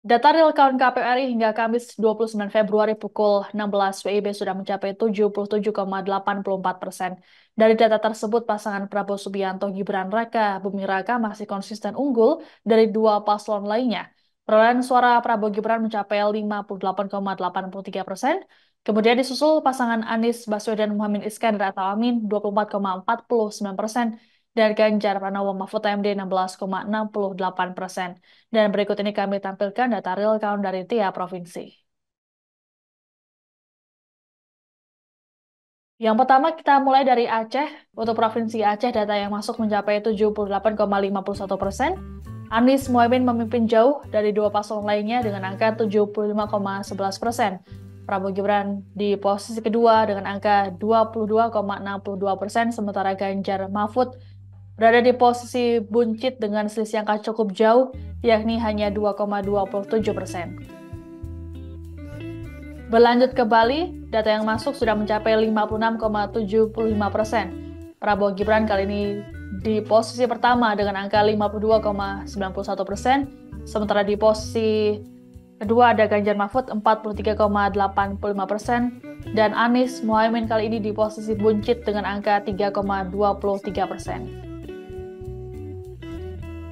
Data real count KPU RI hingga Kamis 29 Februari pukul 16 WIB sudah mencapai 77,84%. Dari data tersebut, pasangan Prabowo Subianto Gibran Raka Buming Raka masih konsisten unggul dari dua paslon lainnya. Perolehan suara Prabowo Gibran mencapai 58,83%. Kemudian disusul pasangan Anies Baswedan Muhammad Iskandar atau Amin 24,49%. Dan Ganjar Pranowo Mahfud MD 16,68%. Dan berikut ini kami tampilkan data real count dari tiap provinsi. Yang pertama kita mulai dari Aceh. Untuk Provinsi Aceh, data yang masuk mencapai 78,51%. Anies Mohaimin memimpin jauh dari dua paslon lainnya dengan angka 75,11%. Prabowo Gibran di posisi kedua dengan angka 22,62%, sementara Ganjar Mahfud berada di posisi buncit dengan selisih angka cukup jauh, yakni hanya 2,27%. Berlanjut ke Bali, data yang masuk sudah mencapai 56,75%. Prabowo Gibran kali ini di posisi pertama dengan angka 52,91%, sementara di posisi kedua ada Ganjar Mahfud 43,85%, dan Anies Mohaimin kali ini di posisi buncit dengan angka 3,23%.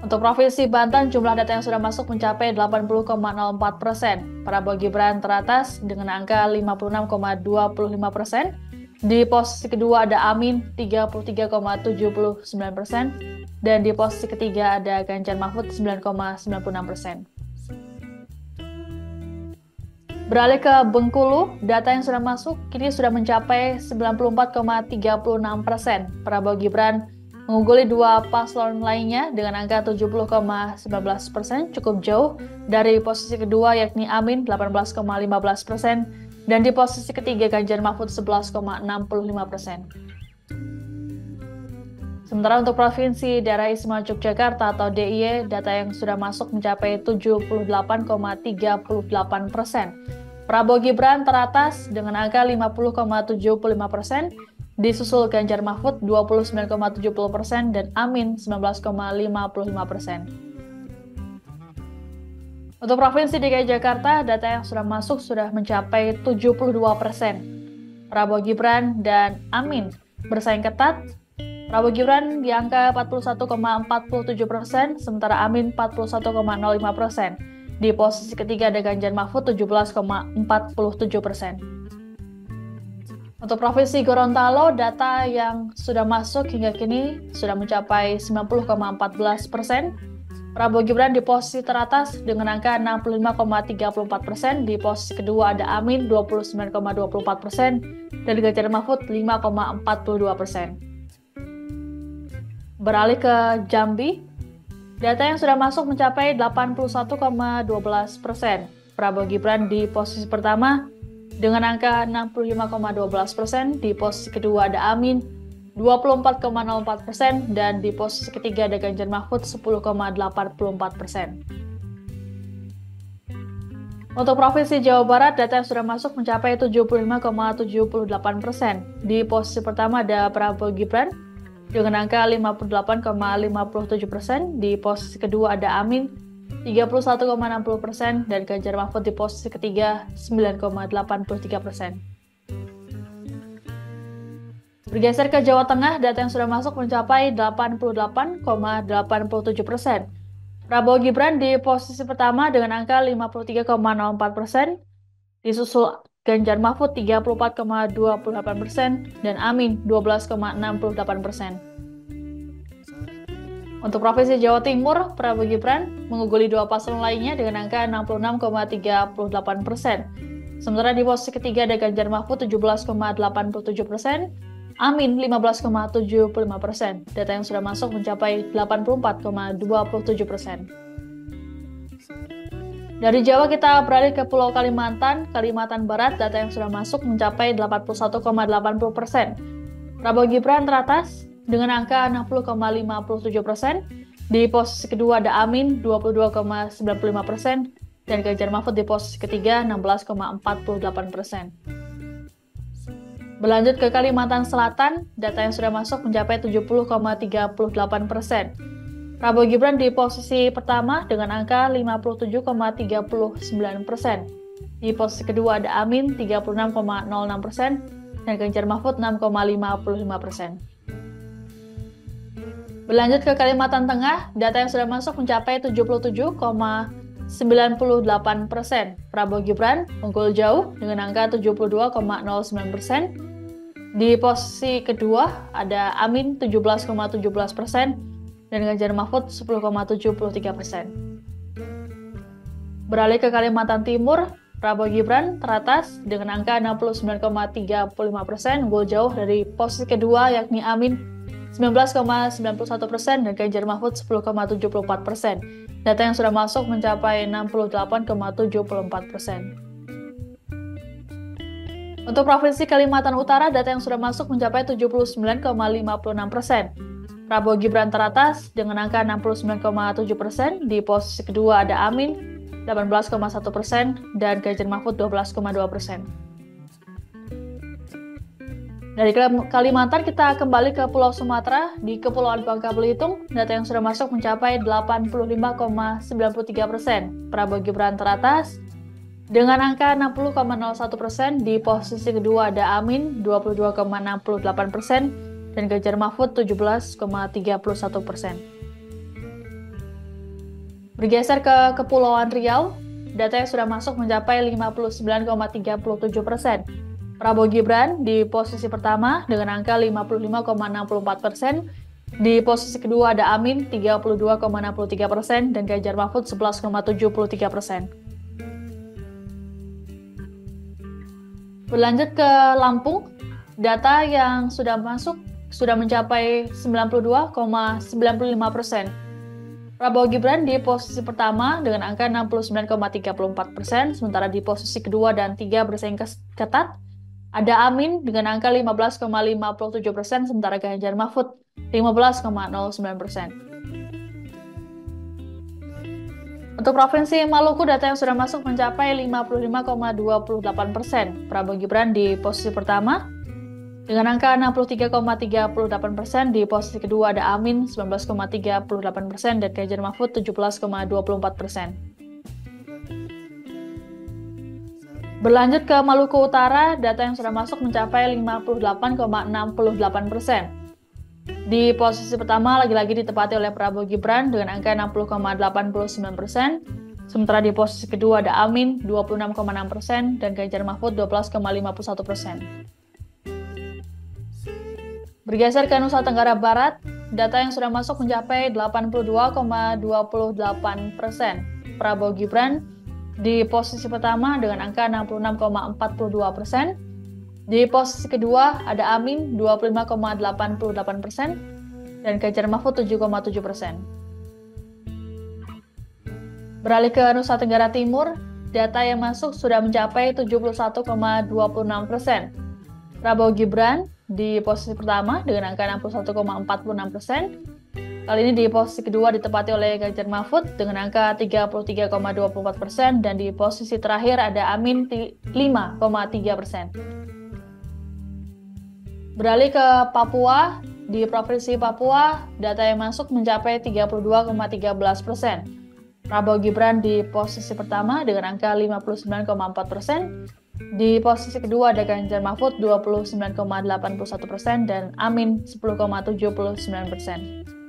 Untuk Provinsi Banten, jumlah data yang sudah masuk mencapai 80,04%. Prabowo Gibran teratas dengan angka 56,25%. Di posisi kedua ada Amin 33,79%. Dan di posisi ketiga ada Ganjar Mahfud 9,96%. Beralih ke Bengkulu, data yang sudah masuk kini sudah mencapai 94,36%. Prabowo Gibran mengungguli dua paslon lainnya dengan angka 70,19%, cukup jauh dari posisi kedua yakni Amin 18,15%, dan di posisi ketiga Ganjar Mahfud 11,65%. Sementara untuk Provinsi Daerah Istimewa Yogyakarta atau DIY, data yang sudah masuk mencapai 78,38%. Prabowo Gibran teratas dengan angka 50,75%, disusul Ganjar Mahfud 29,70% dan Amin 19,55%. Untuk Provinsi DKI Jakarta, data yang sudah masuk sudah mencapai 72%. Prabowo Gibran dan Amin bersaing ketat. Prabowo Gibran di angka 41,47%, sementara Amin 41,05%. Di posisi ketiga ada Ganjar Mahfud 17,47%. Untuk Provinsi Gorontalo, data yang sudah masuk hingga kini sudah mencapai 90,14%. Prabowo Gibran di posisi teratas dengan angka 65,34%. Di posisi kedua ada Amin 29,24%. Dan Ganjar Mahfud 5,42%. Beralih ke Jambi, data yang sudah masuk mencapai 81,12%. Prabowo Gibran di posisi pertama dengan angka 65,12%, di posisi kedua ada Amin 24,04%, dan di posisi ketiga ada Ganjar Mahfud 10,84%. Untuk Provinsi Jawa Barat, data yang sudah masuk mencapai 75,78%. Di posisi pertama ada Prabowo Gibran dengan angka 58,57%, di posisi kedua ada Amin 31,60%, dan Ganjar Mahfud di posisi ketiga 9,83%. Bergeser ke Jawa Tengah, data yang sudah masuk mencapai 88,87%. Prabowo Gibran di posisi pertama dengan angka 53,04%, disusul Ganjar Mahfud 34,28%, dan Amin 12,68%. Untuk Provinsi Jawa Timur, Prabowo Gibran mengungguli dua paslon lainnya dengan angka 66,38%. Sementara di posisi ketiga ada Ganjar Mahfud 17,87%, Amin 15,75%. Data yang sudah masuk mencapai 84,27%. Dari Jawa kita beralih ke Pulau Kalimantan. Kalimantan Barat, data yang sudah masuk mencapai 81,80%. Prabowo Gibran teratas dengan angka 60,57%. Di posisi kedua ada Amin 22,95%, dan Ganjar Mahfud di posisi ketiga 16,48%. Berlanjut ke Kalimantan Selatan, data yang sudah masuk mencapai 70,38%. Prabowo Gibran di posisi pertama dengan angka 57,39%. Di posisi kedua ada Amin 36,06% dan Ganjar Mahfud 6,55%. Berlanjut ke Kalimantan Tengah, data yang sudah masuk mencapai 77,98%. Prabowo Gibran unggul jauh dengan angka 72,09%. Di posisi kedua ada Amin 17,17% dan Ganjar Mahfud 10,73%. Beralih ke Kalimantan Timur, Prabowo Gibran teratas dengan angka 69,35%, unggul jauh dari posisi kedua yakni Amin 19,91% dan Ganjar Mahfud 10,74%. Data yang sudah masuk mencapai 68,74%. Untuk Provinsi Kalimantan Utara, data yang sudah masuk mencapai 79,56%. Prabowo Gibran teratas dengan angka 69,7%. Di posisi kedua ada Amin 18,1% dan Ganjar Mahfud 12,2%. Dari Kalimantan kita kembali ke Pulau Sumatera. Di Kepulauan Bangka Belitung, data yang sudah masuk mencapai 85,93%. Prabowo Gibran teratas dengan angka 60,01%. Di posisi kedua ada Amin 22,68% dan Ganjar Mahfud 17,31%. Bergeser ke Kepulauan Riau, data yang sudah masuk mencapai 59,37%. Prabowo Gibran di posisi pertama dengan angka 55,64%. Di posisi kedua ada Amin 32,63% dan Ganjar Mahfud 11,73%. Berlanjut ke Lampung, data yang sudah masuk sudah mencapai 92,95%. Prabowo Gibran di posisi pertama dengan angka 69,34%, sementara di posisi kedua dan tiga bersaing ketat ada Amin dengan angka 15,57%, sementara Ganjar Mahfud 15,09%. Untuk Provinsi Maluku, data yang sudah masuk mencapai 55,28%. Prabowo Gibran di posisi pertama dengan angka 63,38%. Di posisi kedua ada Amin 19,38% dan Ganjar Mahfud 17,24%. Berlanjut ke Maluku Utara, data yang sudah masuk mencapai 58,68%. Di posisi pertama lagi-lagi ditempati oleh Prabowo Gibran dengan angka 60,89%. Sementara di posisi kedua ada Amin 26,6% dan Ganjar Mahfud 12,51%. Bergeser ke Nusa Tenggara Barat, data yang sudah masuk mencapai 82,28%. Prabowo Gibran di posisi pertama dengan angka 66,42%. Di posisi kedua ada Amin 25,88% dan Ganjar Mahfud 7,7%. Beralih ke Nusa Tenggara Timur, data yang masuk sudah mencapai 71,26%. Prabowo Gibran di posisi pertama dengan angka 61,46%. Kali ini di posisi kedua ditempati oleh Ganjar Mahfud dengan angka 33,24% dan di posisi terakhir ada Amin 5,3%. Beralih ke Papua, di Provinsi Papua, data yang masuk mencapai 32,13%. Prabowo Gibran di posisi pertama dengan angka 59,4%. Di posisi kedua ada Ganjar Mahfud 29,81% dan Amin 10,79%.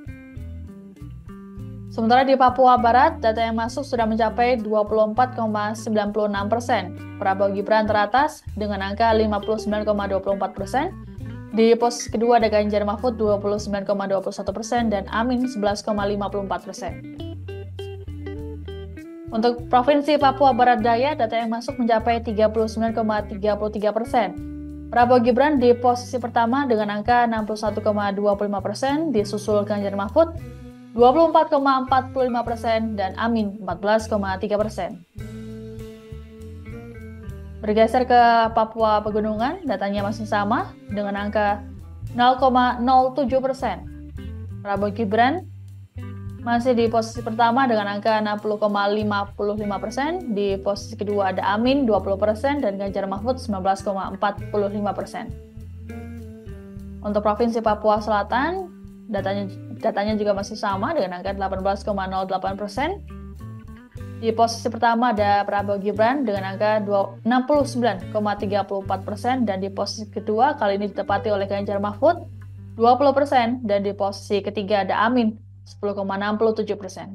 Sementara di Papua Barat, data yang masuk sudah mencapai 24,96%. Prabowo Gibran teratas dengan angka 59,24%. Di posisi kedua ada Ganjar Mahfud 29,21% dan Amin 11,54%. Untuk Provinsi Papua Barat Daya, data yang masuk mencapai 39,33%. Prabowo Gibran di posisi pertama dengan angka 61,25%, disusul Ganjar Mahfud 24,45% dan Amin 14,3%. Bergeser ke Papua Pegunungan, datanya masih sama dengan angka 0,07%. Prabowo Gibran masih di posisi pertama dengan angka 60,55%. Di posisi kedua ada Amin 20% dan Ganjar Mahfud 19,45%. Untuk Provinsi Papua Selatan, Datanya juga masih sama dengan angka 18,08%. Di posisi pertama ada Prabowo Gibran dengan angka 69,34%, dan di posisi kedua kali ini ditepati oleh Ganjar Mahfud 20%, dan di posisi ketiga ada Amin 10,67%.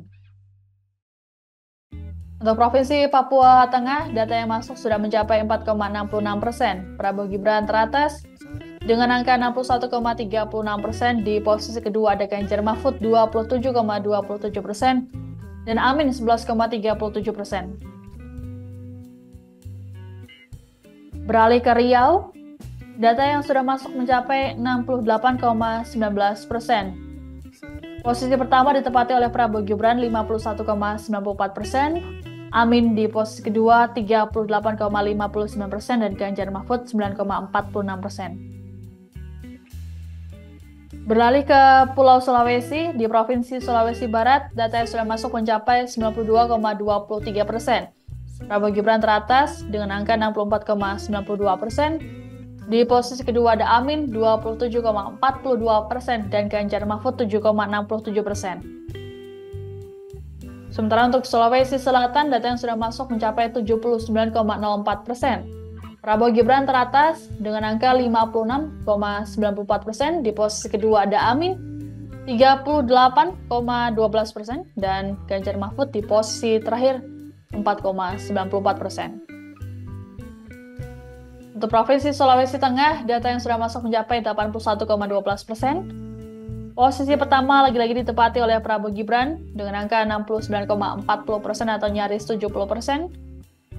Untuk Provinsi Papua Tengah, data yang masuk sudah mencapai 4,66%. Prabowo Gibran teratas dengan angka 61,36%. Di posisi kedua ada Ganjar Mahfud 27,27%. dan Amin 11,37%. Beralih ke Riau, data yang sudah masuk mencapai 68,19%. Posisi pertama ditempati oleh Prabowo Gibran 51,94%, Amin di posisi kedua 38,59%, dan Ganjar Mahfud 9,46%. Beralih ke Pulau Sulawesi, di Provinsi Sulawesi Barat, data yang sudah masuk mencapai 92,23%. Prabowo Gibran teratas dengan angka 64,92%. Di posisi kedua ada Amin 27,42% dan Ganjar Mahfud 7,67%. Sementara untuk Sulawesi Selatan, data yang sudah masuk mencapai 79,04%. Prabowo Gibran teratas dengan angka 56,94%. Di posisi kedua ada Amin 38,12% dan Ganjar Mahfud di posisi terakhir 4,94%. Untuk Provinsi Sulawesi Tengah, data yang sudah masuk mencapai 81,12%. Posisi pertama lagi-lagi ditempati oleh Prabowo Gibran dengan angka 69,40% atau nyaris 70%.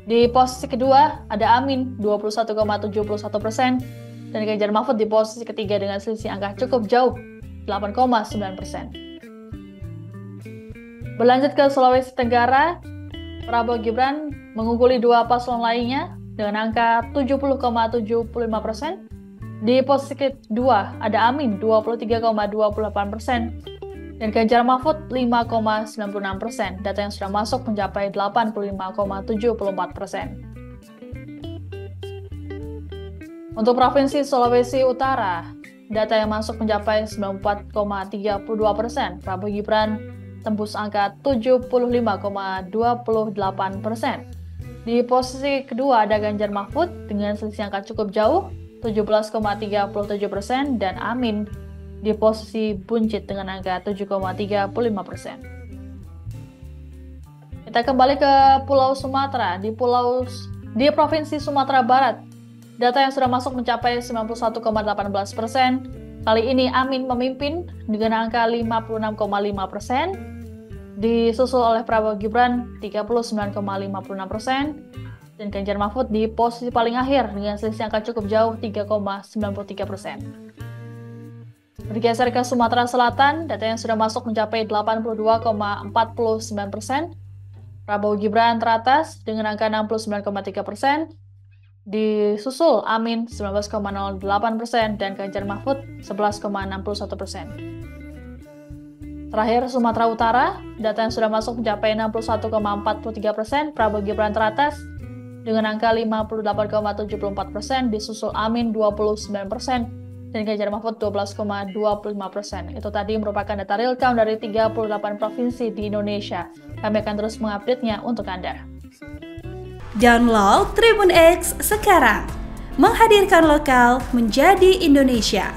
Di posisi kedua ada Amin 21,71% dan Ganjar Mahfud di posisi ketiga dengan selisih angka cukup jauh 8,9%. Berlanjut ke Sulawesi Tenggara, Prabowo Gibran mengungguli dua paslon lainnya dengan angka 70,75%. Di posisi kedua ada Amin 23,28% dan Ganjar Mahfud 5,96%. Data yang sudah masuk mencapai 85,74%. Untuk Provinsi Sulawesi Utara, data yang masuk mencapai 94,32%. Prabowo Gibran tembus angka 75,28%. Di posisi kedua ada Ganjar Mahfud dengan selisih angka cukup jauh 17,37% dan Amin di posisi buncit dengan angka 7,35%. Kita kembali ke Pulau Sumatera. Di Provinsi Sumatera Barat, data yang sudah masuk mencapai 91,18%. Kali ini Amin memimpin dengan angka 56,5%, disusul oleh Prabowo Gibran 39,56%, dan Ganjar Mahfud di posisi paling akhir dengan selisih angka cukup jauh 3,93%. Bergeser ke Sumatera Selatan, data yang sudah masuk mencapai 82,49%. Prabowo Gibran teratas dengan angka 69,3%, disusul Amin 19,08% dan Ganjar Mahfud 11,61%. Terakhir Sumatera Utara, data yang sudah masuk mencapai 61,43%. Prabowo Gibran teratas dengan angka 58,74%, disusul Amin 29%, dan Ganjar Mahfud 12,25%. Itu tadi merupakan data real count dari 38 provinsi di Indonesia. Kami akan terus mengupdate-nya untuk Anda. Download Tribun X sekarang, menghadirkan lokal menjadi Indonesia.